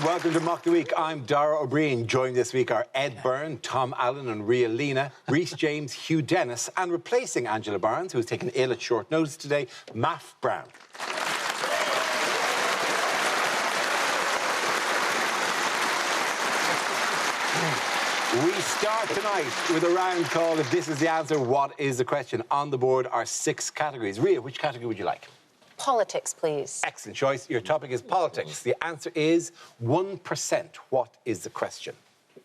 welcome to Mock the Week. I'm Dara O'Brien. Joined this week are Ed Byrne, Tom Allen and Ria Lena, Rhys James, Hugh Dennis, and replacing Angela Barnes, who was taken ill at short notice today, Maff Brown. We start tonight with a round called If This Is the Answer, What Is the Question? On the board are 6 categories. Ria, which category would you like? Politics, please. Excellent choice. Your topic is politics. The answer is 1%. What is the question?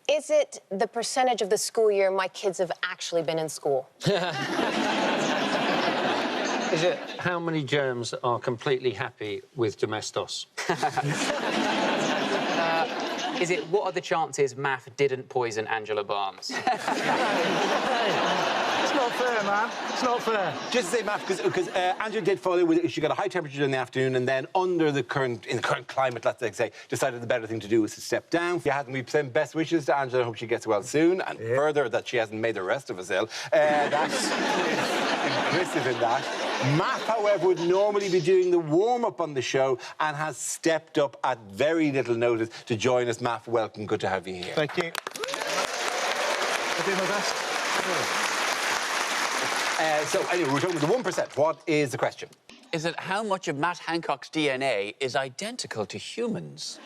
Is it the percentage of the school year my kids have actually been in school? Is it how many germs are completely happy with Domestos? Is it what are the chances Maff didn't poison Angela Barnes? It's not fair, man. It's not fair. Just to say, Matt, because Angela did fall ill. She got a high temperature in the afternoon, and then in the current climate, let's say, decided the better thing to do was to step down. We send best wishes to Angela. I hope she gets well soon, and further that she hasn't made the rest of us ill. That's implicit in that. Matt, however, would normally be doing the warm-up on the show and has stepped up at very little notice to join us. Matt, welcome. Good to have you here. Thank you. I'll do my best. So, anyway, we're talking about the 1%. What is the question? Is it how much of Matt Hancock's DNA is identical to humans?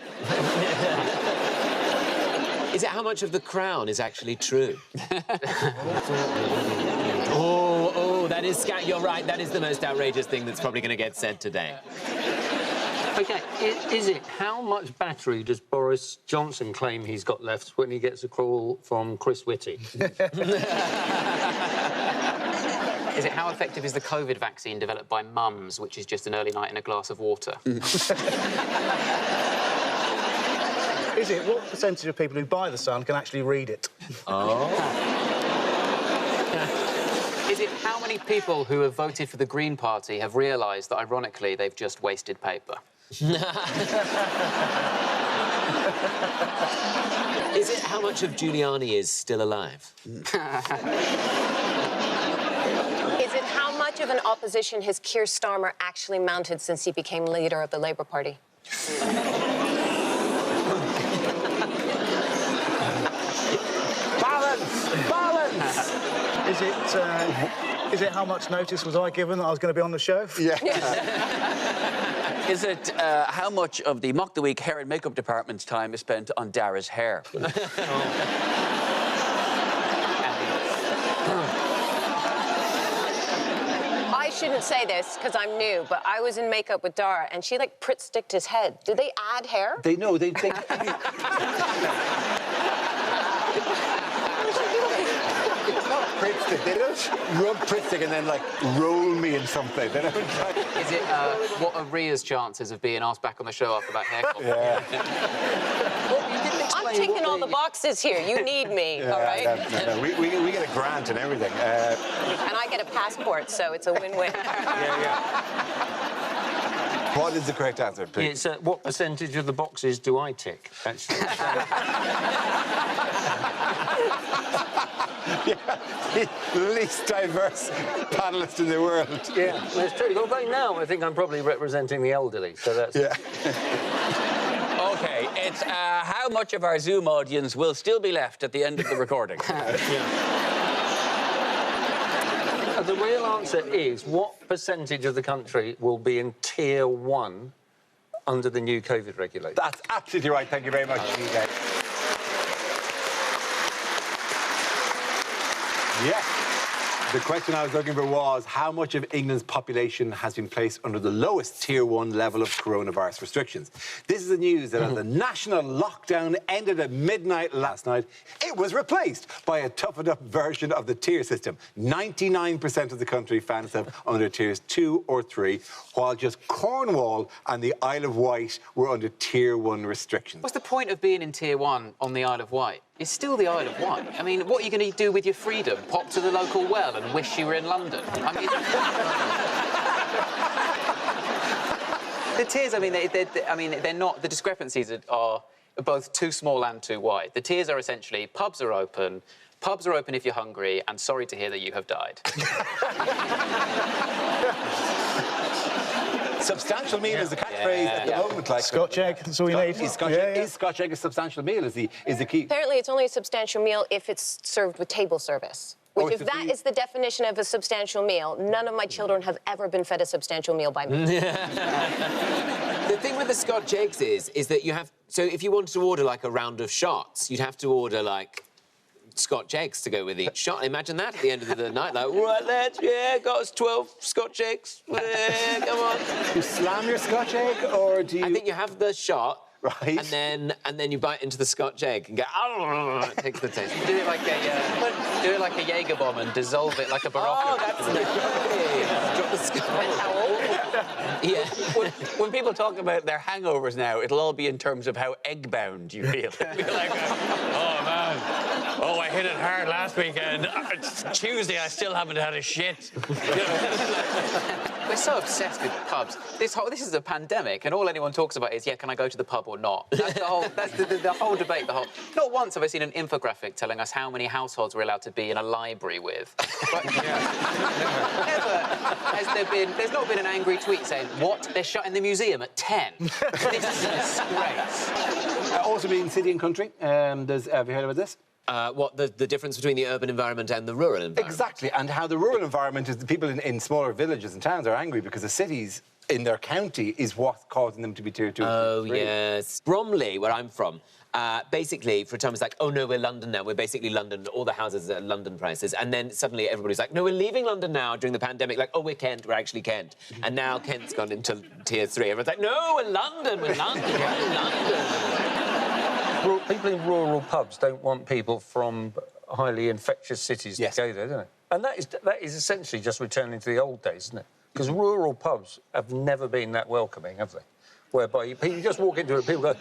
Is it how much of The Crown is actually true? That is... You're right, that is the most outrageous thing that's probably going to get said today. OK, is it how much battery does Boris Johnson claim he's got left when he gets a call from Chris Whitty? Is it how effective is the COVID vaccine developed by mums, which is just an early night in a glass of water? Is it what percentage of people who buy The Sun can actually read it? Oh. Is it how many people who have voted for the Green Party have realised that, ironically, they've just wasted paper? Is it how much of Giuliani is still alive? Is it how much of an opposition has Keir Starmer actually mounted since he became leader of the Labour Party? Balance! Is it how much notice was I given that I was going to be on the show? Yeah. Is it how much of the Mock the Week hair and makeup department's time is spent on Dara's hair? I shouldn't say this because I'm new, but I was in makeup with Dara and she, like, Pritt-sticked his head. Did they add hair? They know. They Pritt-stick. They don't rub Pritt-stick and then, like, roll me in something. They don't try. Is it what are Ria's chances of being asked back on the show after that haircut? Yeah. I'm ticking all the boxes here. You need me, all right? No. We get a grant and everything. And I get a passport, so it's a win-win. Yeah. What is the correct answer, please? It's what percentage of the boxes do I tick, actually? The least diverse panellist in the world. Yeah, well, it's true. Well, right now, I think I'm probably representing the elderly, so that's... Yeah. OK, it's how much of our Zoom audience will still be left at the end of the recording? The real answer is what percentage of the country will be in Tier 1 under the new COVID regulations? That's absolutely right. Thank you very much, you guys. Yeah. The question I was looking for was how much of England's population has been placed under the lowest Tier 1 level of coronavirus restrictions. This is the news that as the national lockdown ended at midnight last night, it was replaced by a toughened-up version of the tier system. 99% of the country found itself under Tiers 2 or 3, while just Cornwall and the Isle of Wight were under Tier 1 restrictions. What's the point of being in Tier 1 on the Isle of Wight? It's still the Isle of Wight. I mean, what are you going to do with your freedom? Pop to the local well and wish you were in London? I mean... The tiers, I mean, they're not... The discrepancies are both too small and too wide. The tiers are essentially pubs are open if you're hungry, and sorry to hear that you have died. Substantial meal is the catchphrase at the moment. Like Scotch egg, that's all you need. Is Scotch, is Scotch egg a substantial meal? Is the key? Apparently, it's only a substantial meal if it's served with table service. Which, if that is the definition of a substantial meal, none of my children have ever been fed a substantial meal by me. The thing with the Scotch eggs is that you have... So if you wanted to order, like, a round of shots, you'd have to order, like, Scotch eggs to go with each shot. Imagine that at the end of the night. Like, right, lads, got us 12 Scotch eggs. Come on. Do you slam your Scotch egg, or do you... I think you have the shot... Right. And then you bite into the Scotch egg and go, oh, it takes the taste. Do it like a Jaeger bomb and dissolve it like a Barocca. Oh, that's nice. Drop the Scotch. Yeah. When people talk about their hangovers now, it'll all be in terms of how egg-bound you feel. It'll be like, oh, man. Oh, I hit it hard last weekend. It's Tuesday, I still haven't had a shit. We're so obsessed with pubs. This is a pandemic, and all anyone talks about is, yeah, can I go to the pub or not? That's the whole. That's the whole debate. Not once have I seen an infographic telling us how many households we're allowed to be in a library with. But never has there been. There's not been an angry tweet saying, "What? They're shutting the museum at 10." This is a disgrace. Also being city and country. Have you heard about this? What, the difference between the urban environment and the rural environment? Exactly, and how the rural environment is... The people in smaller villages and towns are angry because the cities in their county is what's causing them to be tier 2. Oh, yes. Bromley, where I'm from, basically, for a time, it's like, oh, no, we're London now. We're basically London. All the houses are London prices. And then suddenly everybody's like, no, we're leaving London now during the pandemic. Like, oh, we're Kent. We're actually Kent. And now Kent's gone into tier 3. Everyone's like, no, we're London. We're London. We're London. People in rural pubs don't want people from highly infectious cities to go there, do they? And that is essentially just returning to the old days, isn't it? Because rural pubs have never been that welcoming, have they? Whereby you just walk into it, people go...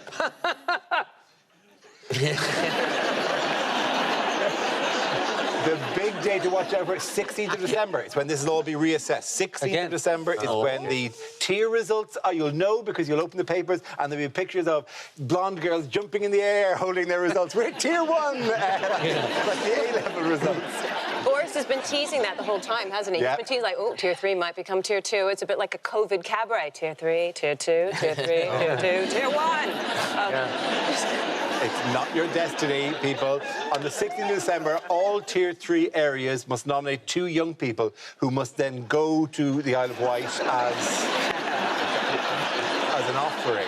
The big day to watch out for is 16th of December. It's when this will all be reassessed. 16th of December is when the tier results are, you'll know because you'll open the papers and there'll be pictures of blonde girls jumping in the air holding their results. We're at tier 1! Like the A-level results. Boris has been teasing that the whole time, hasn't he? Yeah. He's been teasing like, oh, tier 3 might become tier 2. It's a bit like a COVID cabaret. Tier 3, tier 2, tier 3, tier 2, tier 1. It's not your destiny, people. On the 16th of December, all Tier 3 areas must nominate 2 young people who must then go to the Isle of Wight as an offering.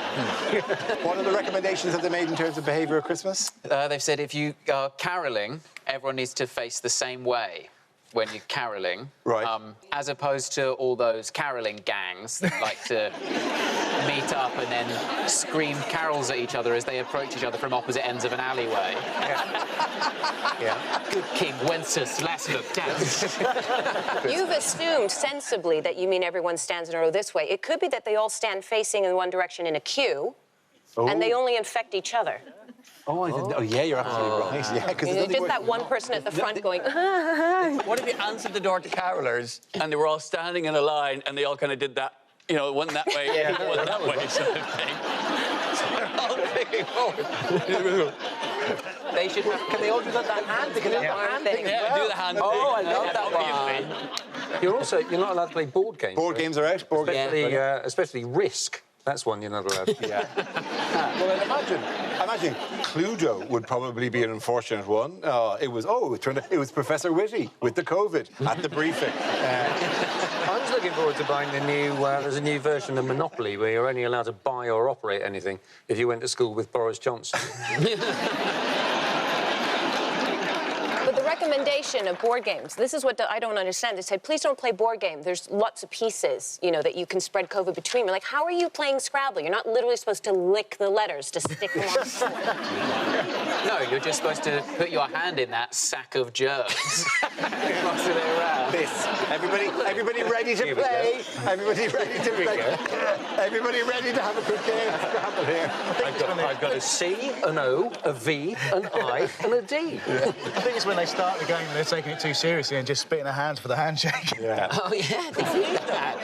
What are the recommendations have they made in terms of behaviour at Christmas? They've said if you are carolling, everyone needs to face the same way when you're carolling. Right. As opposed to all those carolling gangs that like to meet up and then scream carols at each other as they approach each other from opposite ends of an alleyway. Yeah. Good King Wenceslas, last look down. You've assumed sensibly that you mean everyone stands in a row this way. It could be that they all stand facing in one direction in a queue, and they only infect each other. Oh, I didn't. Oh, yeah, you're absolutely right. Yeah, because Just that one person at the front going, What if you answered the door to carolers and they were all standing in a line and they all kind of did that, you know, one that way, one that way sort of thing. So they're all picking forward. They should have... Can they all do that hand? They can do the hand thing as well. Do the hand Oh, thing. I love that one. You're not allowed to play board games. Board games are out. Board games. Especially Risk. That's one you're not allowed to. Yeah. Well, imagine Cluedo would probably be an unfortunate one. It was Professor Whitty with the COVID at the briefing. I was looking forward to buying the new... there's a new version of Monopoly where you're only allowed to buy or operate anything if you went to school with Boris Johnson. But the recommendation of board games, this is what I don't understand. They said, please don't play board game. There's lots of pieces, you know, that you can spread COVID between. We're like, how are you playing Scrabble? You're not literally supposed to lick the letters to stick them on. No, you're just supposed to put your hand in that sack of germs. Toss it around. Everybody ready to play? Everybody ready to play? Everybody ready to have a good game of Scrabble here? I've got a C, an O, a V, an I, and a D. I think it's when they start the game, they're taking it too seriously and just spitting a hand for the handshake. Yeah. Oh, yeah, they do that.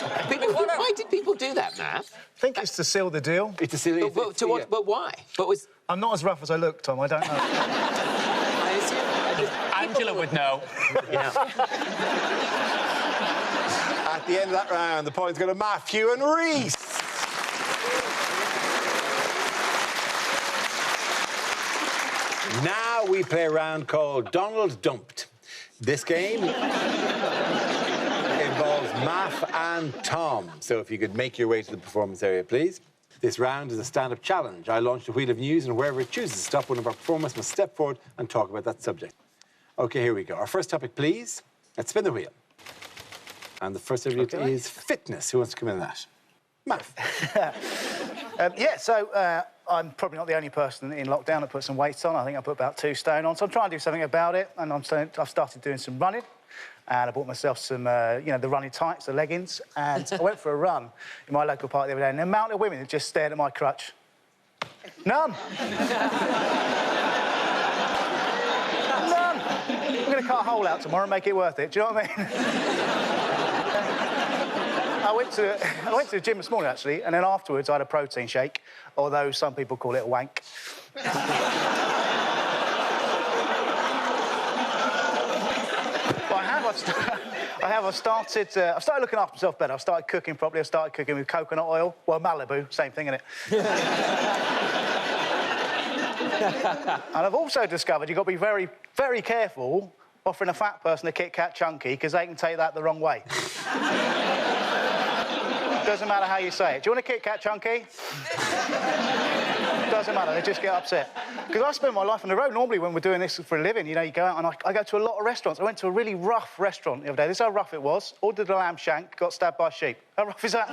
Why did people do that, Matt? I think it's to seal the deal. It's a silly... But why? I'm not as rough as I look, Tom, I don't know. Angela would know. At At the end of that round, the points go to Matthew and Reese. Now we play a round called Donald Dumped. This game involves Math and Tom. So if you could make your way to the performance area, please. This round is a stand-up challenge. I launch the wheel of news, and wherever it chooses to stop, one of our performers must step forward and talk about that subject. OK, here we go. Our first topic, please. Let's spin the wheel. And the first subject is fitness. Who wants to come in on that? Math. I'm probably not the only person in lockdown that put some weight on. I think I put about 2 stone on. So I'm trying to do something about it. And I've started doing some running. And I bought myself some, the running tights, the leggings. And I went for a run in my local park the other day. And the amount of women that just stared at my crutch. None. None. I'm going to cut a hole out tomorrow and make it worth it. Do you know what I mean? I went to the gym this morning, actually, and then afterwards I had a protein shake, although some people call it a wank. I've started looking after myself better. I've started cooking properly. I've started cooking with coconut oil. Well, Malibu, same thing, innit? And I've also discovered you've got to be very, very careful offering a fat person a Kit Kat Chunky, because they can take that the wrong way. Doesn't matter how you say it. Do you want a Kit Kat Chunky? Doesn't matter, they just get upset. Because I spend my life on the road. Normally, when we're doing this for a living, you know, you go out and I go to a lot of restaurants. I went to a really rough restaurant the other day. This is how rough it was. Ordered a lamb shank, got stabbed by a sheep. How rough is that?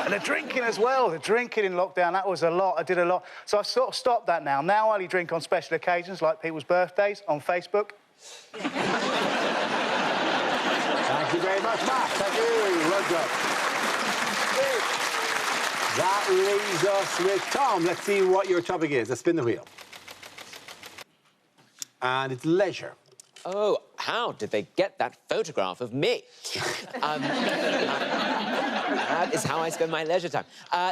And the drinking as well. The drinking in lockdown, that was a lot. I did a lot. So I've sort of stopped that now. Now I only drink on special occasions, like people's birthdays, on Facebook. Thank you very much, Matt. Thank you. Well done. That leaves us with Tom. Let's see what your topic is. Let's spin the wheel. And it's leisure. Oh, how did they get that photograph of me? That is how I spend my leisure time.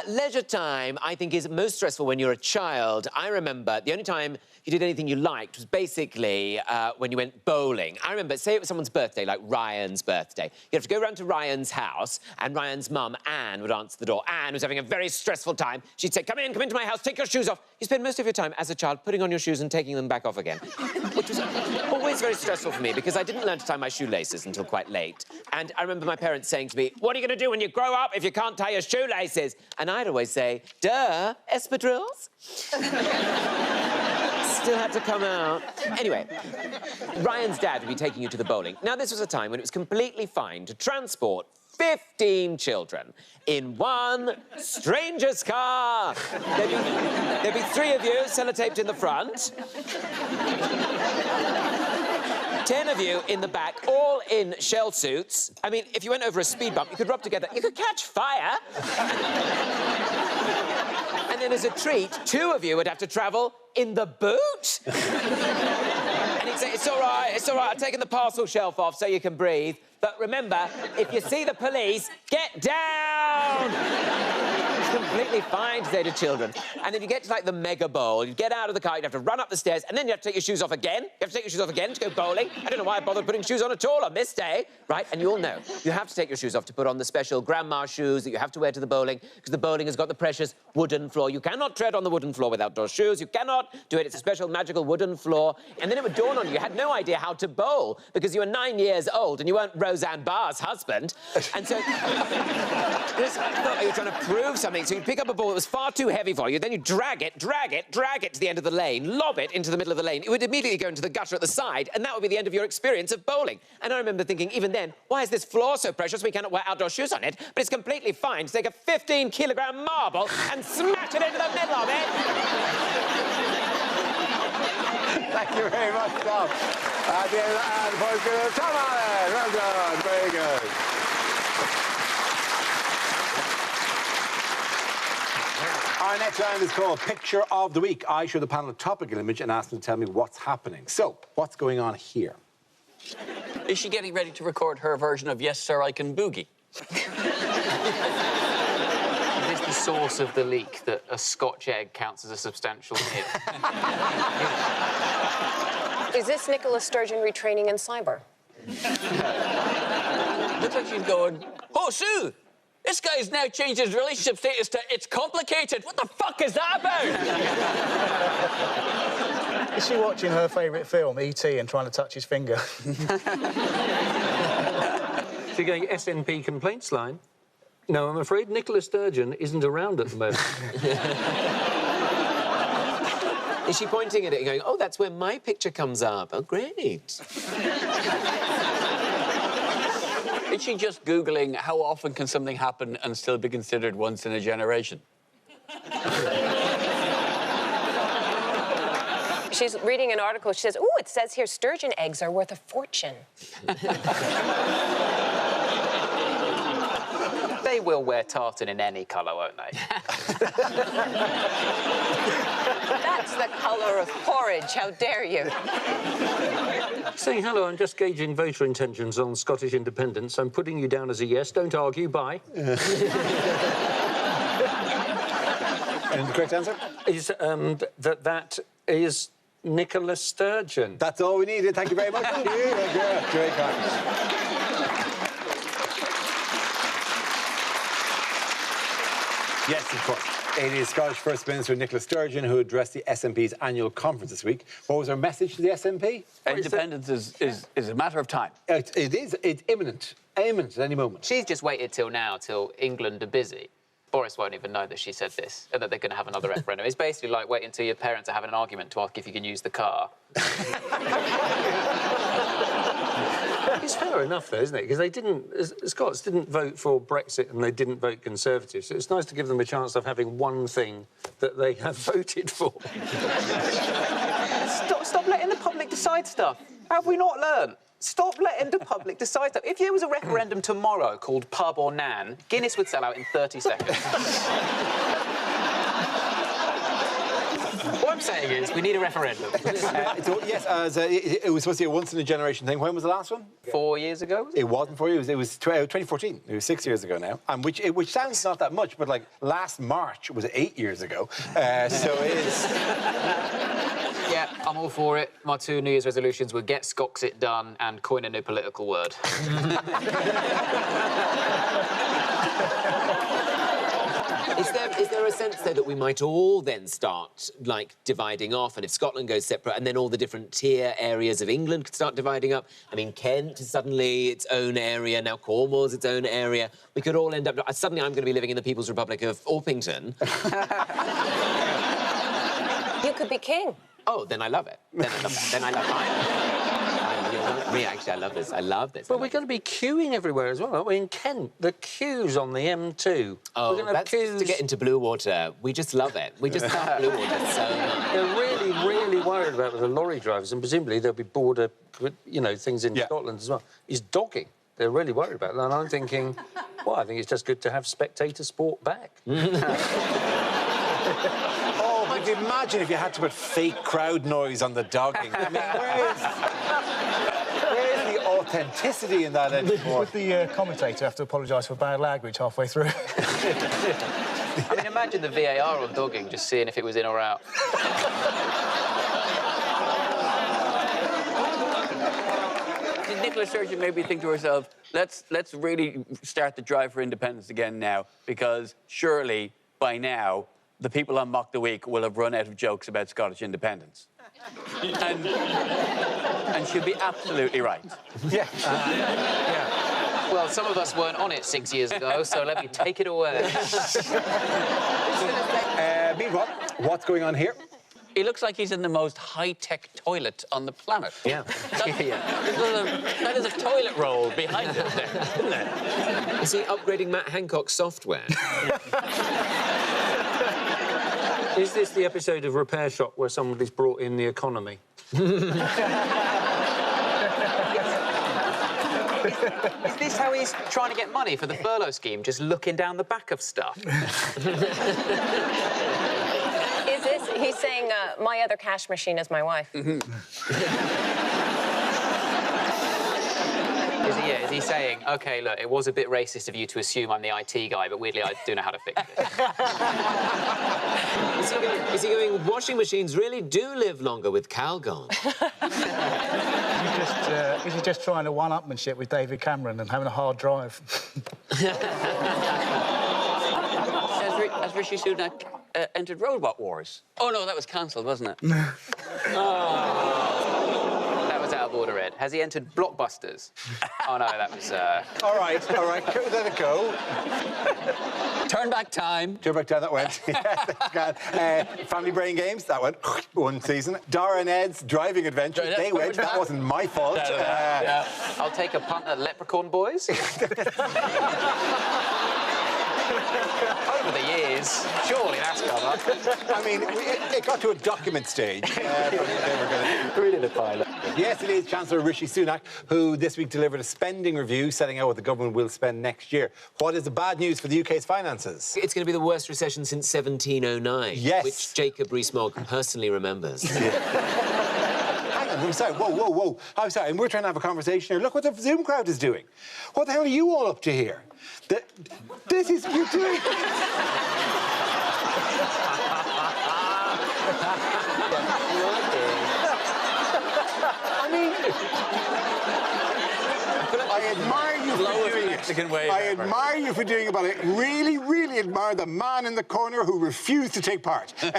Leisure time, I think, is most stressful when you're a child. I remember the only time you did anything you liked was basically when you went bowling. I remember, say it was someone's birthday, like Ryan's birthday. You have to go round to Ryan's house, and Ryan's mum, Anne, would answer the door. Anne was having a very stressful time. She'd say, come into my house, take your shoes off. You spend most of your time as a child putting on your shoes and taking them back off again, which was always very stressful for me because I didn't learn to tie my shoelaces until quite late. And I remember my parents saying to me, what are you going to do when you grow up if you can't tie your shoelaces? And I'd always say, duh, espadrilles. Still had to come out. Anyway, Ryan's dad would be taking you to the bowling. Now, this was a time when it was completely fine to transport 15 children in one stranger's car. There'd be 3 of you sellotaped in the front, 10 of you in the back, all in shell suits. I mean, if you went over a speed bump, you could rub together. You could catch fire. And then as a treat, 2 of you would have to travel in the boot. And he'd say, it's all right, I've taken the parcel shelf off so you can breathe. But remember, if you see the police, get down! It's completely fine to say to children. And then you get to, like, the mega bowl. You get out of the car, you'd have to run up the stairs, and then you have to take your shoes off again. You have to take your shoes off again to go bowling. I don't know why I bothered putting shoes on at all on this day, right? And you all know, you have to take your shoes off to put on the special grandma shoes that you have to wear to the bowling, because the bowling has got the precious wooden floor. You cannot tread on the wooden floor with outdoor shoes. You cannot do it. It's a special magical wooden floor. And then it would dawn on you, you had no idea how to bowl, because you were 9 years old and you weren't Roseanne Barr's husband. And so you thought you were trying to prove something. So you'd pick up a ball that was far too heavy for you, then you drag it to the end of the lane, lob it into the middle of the lane. It would immediately go into the gutter at the side, and that would be the end of your experience of bowling. And I remember thinking, even then, why is this floor so precious we cannot wear outdoor shoes on it? But it's completely fine to take a 15-kilogram marble and smash it into the middle of it. Thank you very much, Tom. At the end of the points go to Tom Allen. Well done. Very good. Our next round is called Picture of the Week. I show the panel a topical image and ask them to tell me what's happening. So, what's going on here? Is she getting ready to record her version of Yes, Sir, I Can Boogie? Is this the source of the leak that a Scotch egg counts as a substantial meal? Is this Nicola Sturgeon retraining in cyber? Looks like she's going, "Oh, Sue, this guy's now changed his relationship status to it's complicated. What the fuck is that about?" Is she watching her favourite film, E.T., and trying to touch his finger? She's going SNP complaints line. No, I'm afraid Nicola Sturgeon isn't around at the moment. Is she pointing at it and going, oh, that's where my picture comes up? Oh, great. Is she just Googling how often can something happen and still be considered once in a generation? She's reading an article. She says, "Ooh, it says here sturgeon eggs are worth a fortune." They will wear tartan in any colour, won't they? That's the colour of porridge. How dare you? Saying hello, I'm just gauging voter intentions on Scottish independence. I'm putting you down as a yes. Don't argue. Bye. And the correct answer? Is that is Nicola Sturgeon. That's all we needed. Thank you very much. Great comment. Yes, of course. It is Scottish First Minister Nicola Sturgeon who addressed the SNP's annual conference this week. What was her message to the SNP? Independence is a matter of time. It is. It's imminent. Imminent at any moment. She's just waited till now, till England are busy. Boris won't even know that she said this and that they're going to have another referendum. It's basically like waiting until your parents are having an argument to ask if you can use the car. It's fair enough, though, isn't it? Because they didn't... Scots didn't vote for Brexit and they didn't vote Conservative, so it's nice to give them a chance of having one thing that they have voted for. Stop letting the public decide stuff. Have we not learned? Stop letting the public decide stuff. If there was a referendum tomorrow called Pub or Nan, Guinness would sell out in 30 seconds. What I'm saying is, we need a referendum. It was supposed to be a once-in-a-generation thing. When was the last one? 4 years ago? It wasn't 4 years. It was 2014. It was 6 years ago now. And which sounds not that much, but, like, last March was 8 years ago. So it is... Yeah, I'm all for it. My 2 New Year's resolutions were get Scoxit done and coin a new political word. Is there a sense, though, that we might all then start, like, dividing off, and if Scotland goes separate, and then all the different tier areas of England could start dividing up? I mean, Kent is suddenly its own area, now Cornwall's its own area. We could all end up... Suddenly I'm going to be living in the People's Republic of Orpington. You could be king. Oh, then I love it. Then I love it. Me, actually, I love this. I love this. But we're going to be queuing everywhere as well, aren't we? In Kent, the queues on the M2. Oh, we're going to have queues to get into Blue Water. We just love it. We just love Blue Water so much. They're really, really worried about the lorry drivers, and presumably there'll be border, things in Scotland as well. Is dogging. They're really worried about that. And I'm thinking, well, I think it's just good to have spectator sport back. But imagine if you had to put fake crowd noise on the dogging. I mean, where's the authenticity in that anymore? Would the commentator have to apologise for bad language halfway through? I mean, imagine the VAR on dogging, just seeing if it was in or out. Did Nicola Sturgeon maybe think to herself, let's really start the drive for independence again now, because surely, by now, the people on Mock the Week will have run out of jokes about Scottish independence. and she'll be absolutely right. Yeah. Well, some of us weren't on it 6 years ago, so let me take it away. Meanwhile, what's going on here? He looks like he's in the most high-tech toilet on the planet. Yeah. That is a toilet roll behind it there, isn't it? Is he upgrading Matt Hancock's software? Is this the episode of Repair Shop where somebody's brought in the economy? Is this how he's trying to get money for the furlough scheme, just looking down the back of stuff? He's saying, my other cash machine is my wife. Is he saying, OK, look, it was a bit racist of you to assume I'm the IT guy, but weirdly, I do know how to fix this? Is he going, washing machines really do live longer with Calgon? Is he just trying to one-upmanship with David Cameron and having a hard drive? Has Rishi Sunak entered Robot Wars? Oh, no, that was cancelled, wasn't it? That was out of order, Ed. Has he entered Blockbusters? Oh, no, that was... All right, let it go. Turn Back Time. Turn Back Time, that went. Family Brain Games, that went. One season. Dara and Ed's Driving Adventure, they went. That wasn't my fault. Yeah. I'll take a punt at Leprechaun Boys. Over the years, surely that's come up. I mean, it got to a document stage. We did a pilot. Yesterday's Chancellor Rishi Sunak, who this week delivered a spending review setting out what the government will spend next year. What is the bad news for the UK's finances? It's going to be the worst recession since 1709. Yes. Which Jacob Rees-Mogg personally remembers. Hang on, I'm sorry. Whoa. I'm sorry, and we're trying to have a conversation here. Look what the Zoom crowd is doing. What the hell are you all up to here? This is... You're doing... I mean... I admire you for doing it. Mexican wave I ever. admire you for doing it, but I really admire the man in the corner who refused to take part and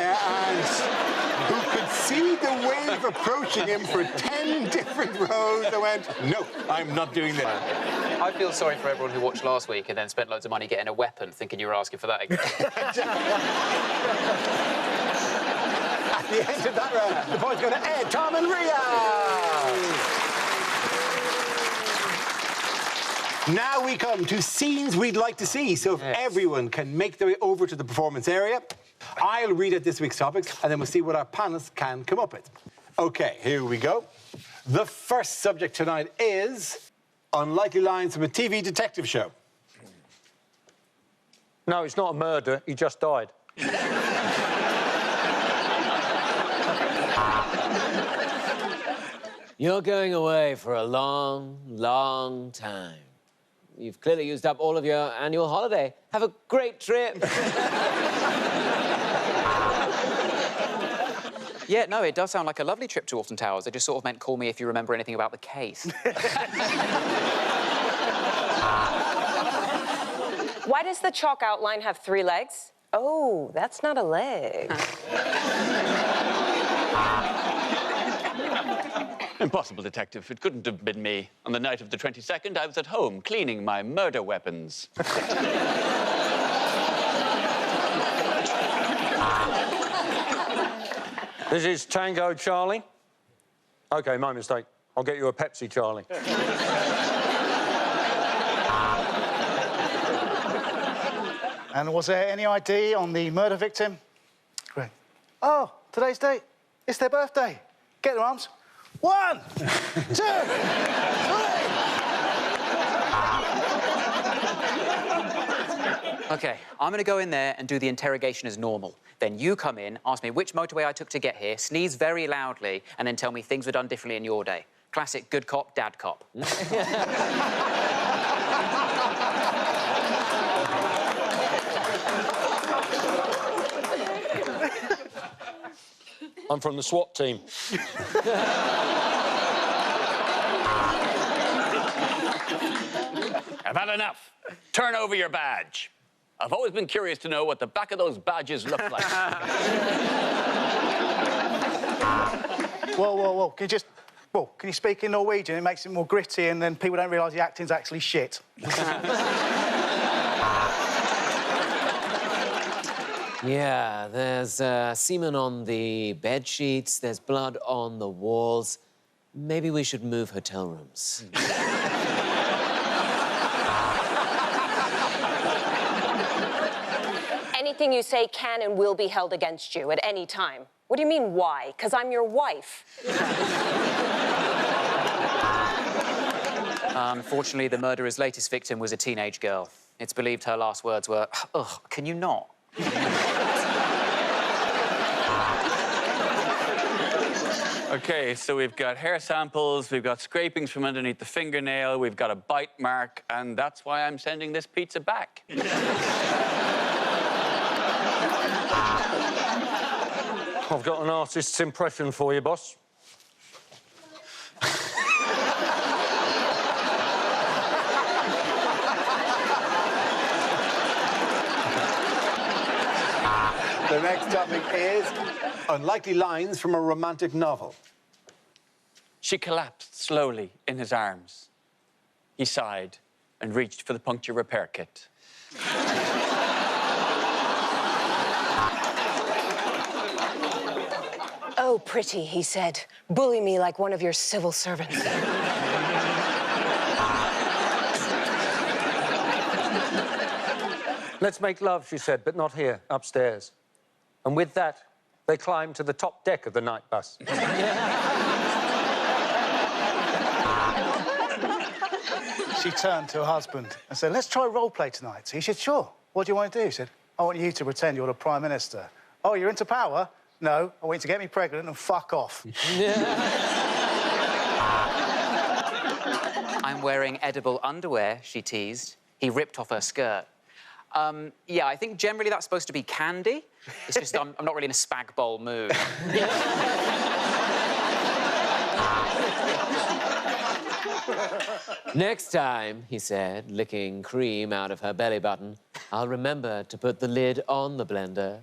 who could see the wave approaching him for 10 different rows and went, no, I'm not doing this. I feel sorry for everyone who watched last week and then spent loads of money getting a weapon, thinking you were asking for that again. At the end of that round, the point's going to Ed, Tom and Ria. Now we come to scenes we'd like to see, so if everyone can make their way over to the performance area, I'll read out this week's topics, and then we'll see what our panelists can come up with. OK, here we go. The first subject tonight is unlikely lines from a TV detective show. No, it's not a murder. He just died. You're going away for a long time. You've clearly used up all of your annual holiday. Have a great trip. Yeah, no, it does sound like a lovely trip to Alton Towers. They just sort of meant call me if you remember anything about the case. Why does the chalk outline have 3 legs? Oh, that's not a leg. Impossible, Detective. It couldn't have been me. On the night of the 22nd, I was at home cleaning my murder weapons. This is Tango Charlie. OK, my mistake. I'll get you a Pepsi, Charlie. And was there any ID on the murder victim? Great. Oh, today's date. It's their birthday. Get their arms. 1, 2, 3. OK, I'm going to go in there and do the interrogation as normal. Then you come in, ask me which motorway I took to get here, sneeze very loudly, and then tell me things were done differently in your day. Classic good cop, dad cop. I'm from the SWAT team. I've had enough. Turn over your badge. I've always been curious to know what the back of those badges look like. Whoa. Can you just... Well, can you speak in Norwegian? It makes it more gritty and then people don't realise the acting's actually shit. Yeah, there's semen on the bed sheets, there's blood on the walls. Maybe we should move hotel rooms. Anything you say can and will be held against you at any time. What do you mean, why? Because I'm your wife. Unfortunately, the murderer's latest victim was a teenage girl. It's believed her last words were, ugh, can you not? OK, so we've got hair samples, we've got scrapings from underneath the fingernail, we've got a bite mark, and that's why I'm sending this pizza back. I've got an artist's impression for you, boss. The next topic is unlikely lines from a romantic novel. She collapsed slowly in his arms. He sighed and reached for the puncture repair kit. Oh, pretty, he said. Bully me like one of your civil servants. Let's make love, she said, but not here, upstairs. And with that, they climbed to the top deck of the night bus. She turned to her husband and said, let's try role play tonight. He said, sure. What do you want to do? He said, I want you to pretend you're the Prime Minister. Oh, you're into power? No, I want you to get me pregnant and fuck off. I'm wearing edible underwear, she teased. He ripped off her skirt. Yeah, I think generally that's supposed to be candy. It's just I'm not really in a spag bowl mood. Next time, he said, licking cream out of her belly button, I'll remember to put the lid on the blender.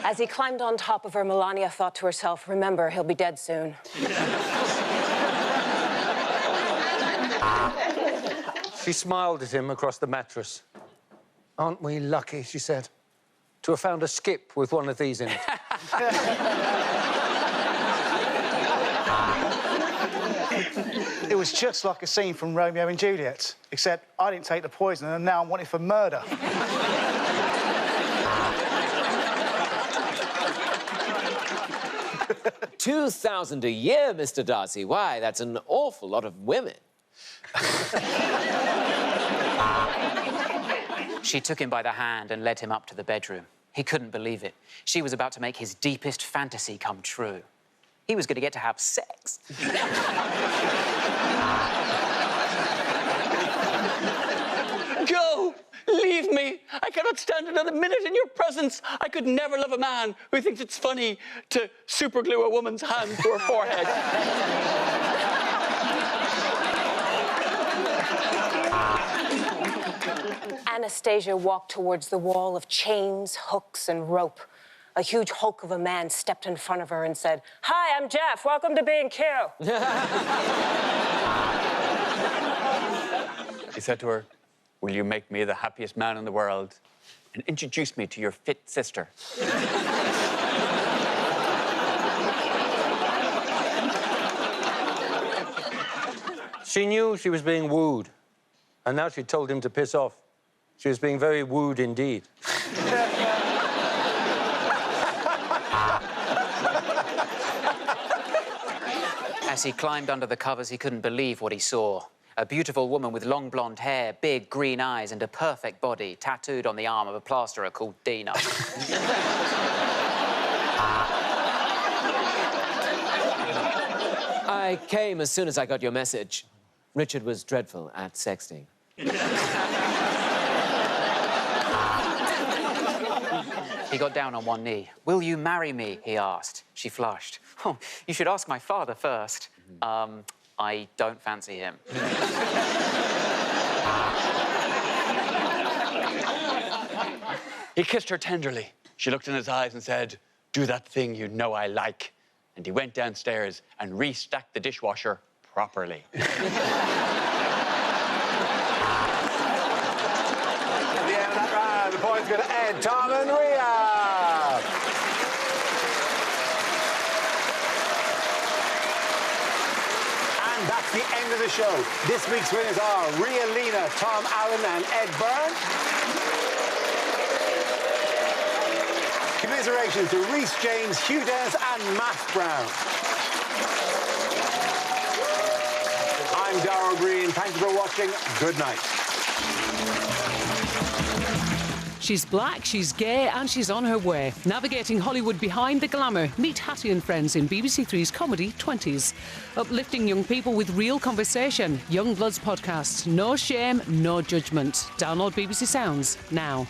As he climbed on top of her, Melania thought to herself, remember, he'll be dead soon. She smiled at him across the mattress. Aren't we lucky, she said, to have found a skip with one of these in it. It was just like a scene from Romeo and Juliet, except I didn't take the poison and now I'm wanted for murder. 2,000 a year, Mr. Darcy. Why, that's an awful lot of women. She took him by the hand and led him up to the bedroom. He couldn't believe it. She was about to make his deepest fantasy come true. He was going to get to have sex. Go! Leave me! I cannot stand another minute in your presence. I could never love a man who thinks it's funny to superglue a woman's hand to her forehead. Anastasia walked towards the wall of chains, hooks, and rope. A huge hulk of a man stepped in front of her and said, "Hi, I'm Jeff. Welcome to B&Q." He said to her, "Will you make me the happiest man in the world and introduce me to your fit sister?" She knew she was being wooed, and now she told him to piss off. She was being very wooed indeed. As he climbed under the covers, he couldn't believe what he saw. A beautiful woman with long blonde hair, big green eyes, and a perfect body tattooed on the arm of a plasterer called Dina. I came as soon as I got your message. Richard was dreadful at sexting. He got down on one knee. "Will you marry me?" he asked. She flushed. "Oh, you should ask my father first." I don't fancy him. He kissed her tenderly. She looked in his eyes and said, "Do that thing you know I like." And he went downstairs and restacked the dishwasher properly. At the end of that round, the points go to Ed, Tom, and Rhea. And that's the end of the show. This week's winners are Rhea Lena, Tom Allen, and Ed Byrne. Commiserations to Rhys James, Hugh Dennis, and Matt Brown. I'm Darrell Green. Thank you for watching. Good night. She's black, she's gay, and she's on her way. Navigating Hollywood behind the glamour. Meet Hattie and Friends in BBC Three's comedy 20s. Uplifting young people with real conversation. Young Bloods podcast. No shame, no judgment. Download BBC Sounds now.